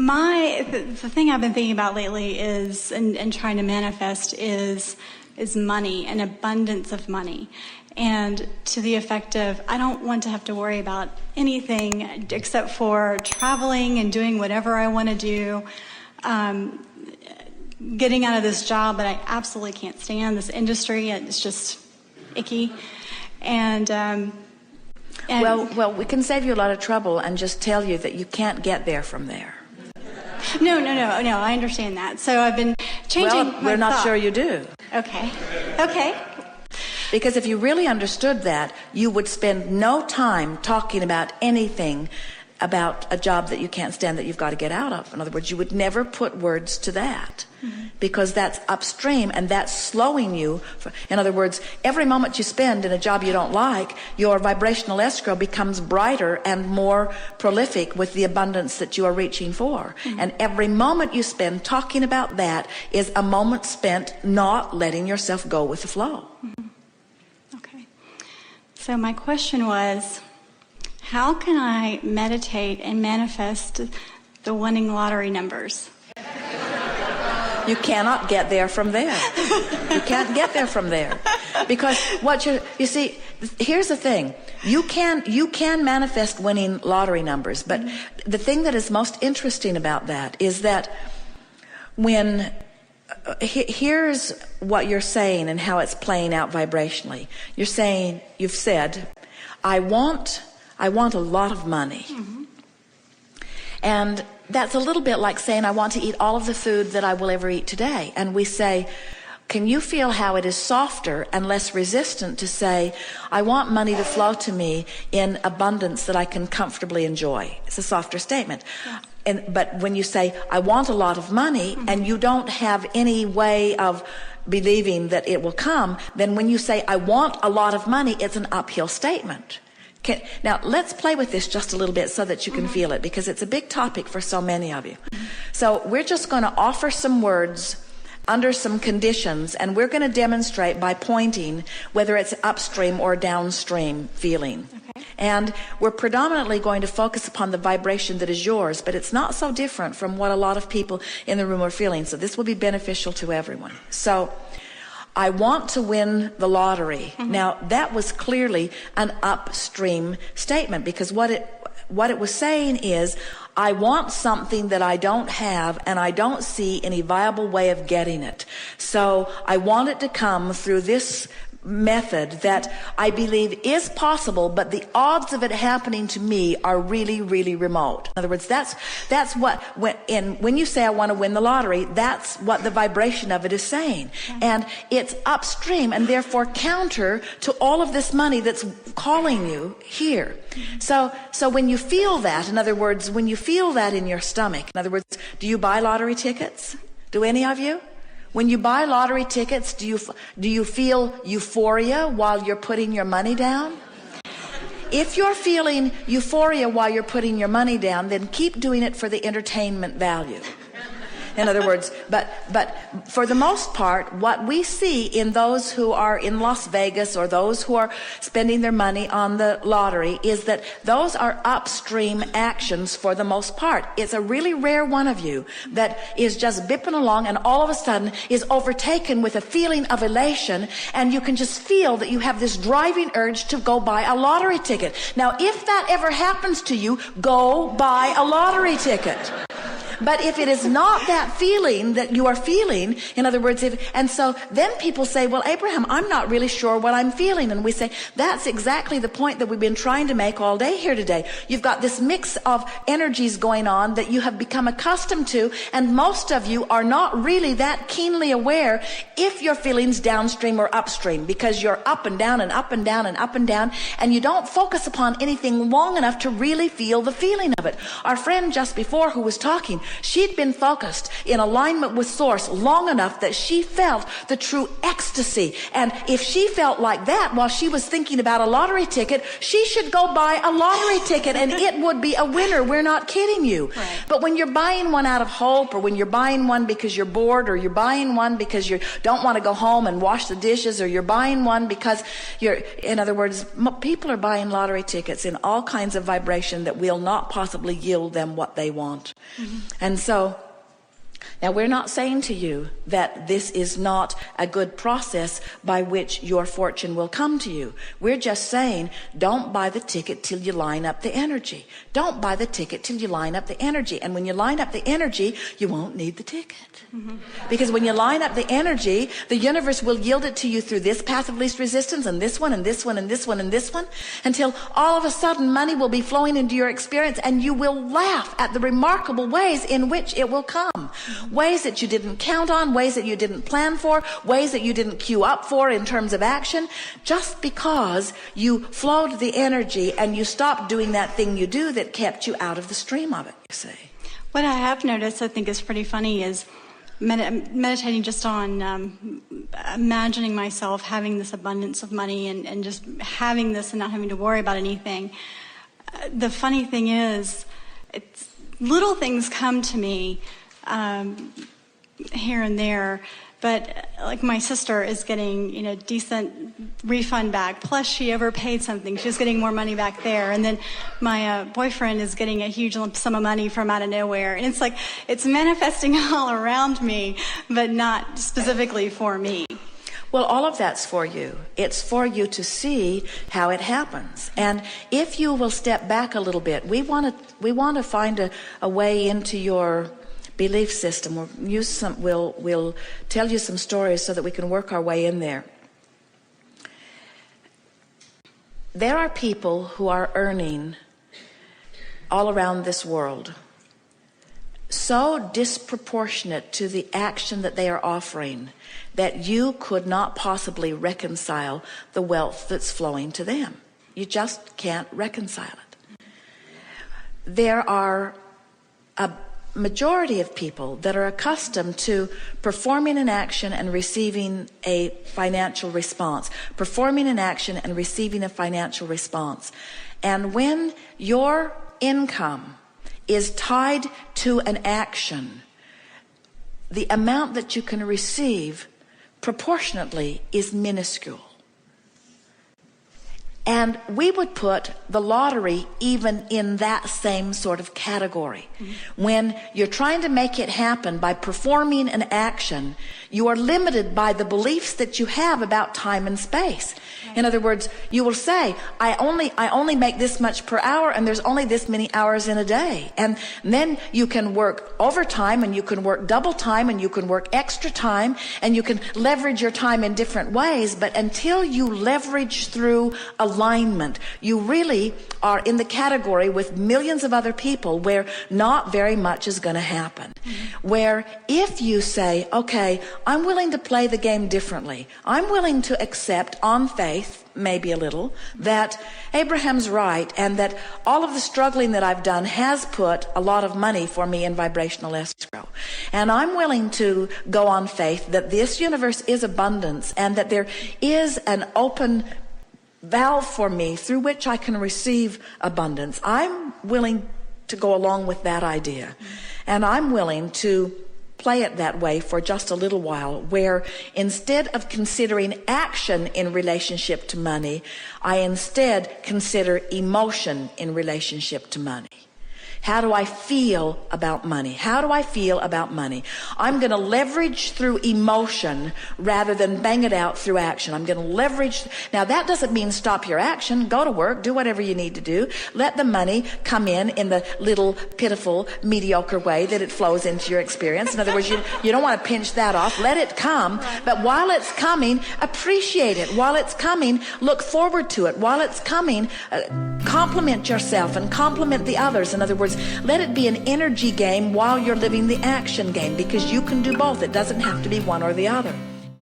The thing I've been thinking about lately is, and trying to manifest is money, an abundance of money. And to the effect of, I don't want to have to worry about anything except for traveling and doing whatever I want to do, getting out of this job that I absolutely can't stand, this industry, it's just icky. And well, we can save you a lot of trouble and just tell you that you can't get there from there. No, I understand that. So I've been changing Well, we're not sure you do. Okay. Because if you really understood that, you would spend no time talking about anything about a job that you can't stand, that you've got to get out of. In other words, you would never put words to that, because that's upstream and that's slowing you. In other words, every moment you spend in a job you don't like, your vibrational escrow becomes brighter and more prolific with the abundance that you are reaching for. And every moment you spend talking about that is a moment spent not letting yourself go with the flow. Okay. So my question was, how can I meditate and manifest the winning lottery numbers? You cannot get there from there. You can't get there from there. Because you see, here's the thing. You can manifest winning lottery numbers, but the thing that is most interesting about that is that here's what you're saying and how it's playing out vibrationally. You've said, I want a lot of money. And that's a little bit like saying, I want to eat all of the food that I will ever eat today. And we say, can you feel how it is softer and less resistant to say, I want money to flow to me in abundance that I can comfortably enjoy? It's a softer statement. Yeah. But when you say, I want a lot of money, and you don't have any way of believing that it will come, then when you say, I want a lot of money, it's an uphill statement. Now, let's play with this just a little bit so that you can feel it, because it's a big topic for so many of you. So we're just going to offer some words under some conditions, and we're going to demonstrate by pointing whether it's upstream or downstream feeling. Okay. And we're predominantly going to focus upon the vibration that is yours, but it's not so different from what a lot of people in the room are feeling. So this will be beneficial to everyone. So I want to win the lottery. Now, that was clearly an upstream statement, because what it was saying is, I want something that I don't have, and I don't see any viable way of getting it. So I want it to come through this method that I believe is possible, but the odds of it happening to me are really, really remote. In other words, that's what, when you say I want to win the lottery, that's what the vibration of it is saying. And it's upstream and therefore counter to all of this money that's calling you here. So when you feel that, in other words, when you feel that in your stomach, in other words, do you buy lottery tickets? Do any of you? When you buy lottery tickets, do you feel euphoria while you're putting your money down? If you're feeling euphoria while you're putting your money down, then keep doing it for the entertainment value. In other words, but for the most part, what we see in those who are in Las Vegas or those who are spending their money on the lottery is that those are upstream actions for the most part. It's a really rare one of you that is just bipping along and all of a sudden is overtaken with a feeling of elation, and you can just feel that you have this driving urge to go buy a lottery ticket. Now, if that ever happens to you, go buy a lottery ticket. But if it is not that feeling that you are feeling, in other words, and so then people say, well, Abraham, I'm not really sure what I'm feeling. And we say, that's exactly the point that we've been trying to make all day here today. You've got this mix of energies going on that you have become accustomed to, and most of you are not really that keenly aware if your feeling's downstream or upstream, because you're up and down and up and down and up and down, and you don't focus upon anything long enough to really feel the feeling of it. Our friend just before who was talking, she'd been focused in alignment with Source long enough that she felt the true ecstasy. And if she felt like that while she was thinking about a lottery ticket, she should go buy a lottery ticket and it would be a winner. We're not kidding you. Right. But when you're buying one out of hope, or when you're buying one because you're bored, or you're buying one because you don't want to go home and wash the dishes, or you're buying one because in other words, people are buying lottery tickets in all kinds of vibration that will not possibly yield them what they want. And so, now we're not saying to you that this is not a good process by which your fortune will come to you. We're just saying, don't buy the ticket till you line up the energy. Don't buy the ticket till you line up the energy. And when you line up the energy, you won't need the ticket. Because when you line up the energy, the universe will yield it to you through this path of least resistance, and this one, and this one, and this one, and this one, until all of a sudden money will be flowing into your experience, and you will laugh at the remarkable ways in which it will come. Ways that you didn't count on, ways that you didn't plan for, ways that you didn't queue up for in terms of action, just because you flowed the energy and you stopped doing that thing you do that kept you out of the stream of it, you see. What I have noticed, I think is pretty funny, is meditating just on imagining myself having this abundance of money and just having this and not having to worry about anything. The funny thing is, little things come to me here and there, but like my sister is getting, decent refund back. Plus she overpaid something. She's getting more money back there. And then my boyfriend is getting a huge lump sum of money from out of nowhere. And it's like, it's manifesting all around me, but not specifically for me. Well, all of that's for you. It's for you to see how it happens. And if you will step back a little bit, we want to find a way into your belief system. We'll tell you some stories so that we can work our way in there. There are people who are earning all around this world so disproportionate to the action that they are offering that you could not possibly reconcile the wealth that's flowing to them. You just can't reconcile it. There are a majority of people that are accustomed to performing an action and receiving a financial response, performing an action and receiving a financial response. And when your income is tied to an action, the amount that you can receive proportionately is minuscule. And we would put the lottery even in that same sort of category. When you're trying to make it happen by performing an action, you are limited by the beliefs that you have about time and space. In other words, you will say, I only make this much per hour, and there's only this many hours in a day. And then you can work overtime, and you can work double time, and you can work extra time, and you can leverage your time in different ways. But until you leverage through alignment, you really are in the category with millions of other people where not very much is going to happen. Where if you say, okay, I'm willing to play the game differently. I'm willing to accept on faith, maybe a little, that Abraham's right and that all of the struggling that I've done has put a lot of money for me in vibrational escrow. And I'm willing to go on faith that this universe is abundance and that there is an open valve for me through which I can receive abundance. I'm willing to go along with that idea. And I'm willing to play it that way for just a little while, where instead of considering action in relationship to money, I instead consider emotion in relationship to money. How do I feel about money? How do I feel about money? I'm going to leverage through emotion rather than bang it out through action. I'm going to leverage. Now, that doesn't mean stop your action. Go to work. Do whatever you need to do. Let the money come in the little pitiful, mediocre way that it flows into your experience. In other words, you don't want to pinch that off. Let it come. But while it's coming, appreciate it. While it's coming, look forward to it. While it's coming, compliment yourself and compliment the others. In other words, let it be an energy game while you're living the action game, because you can do both. It doesn't have to be one or the other.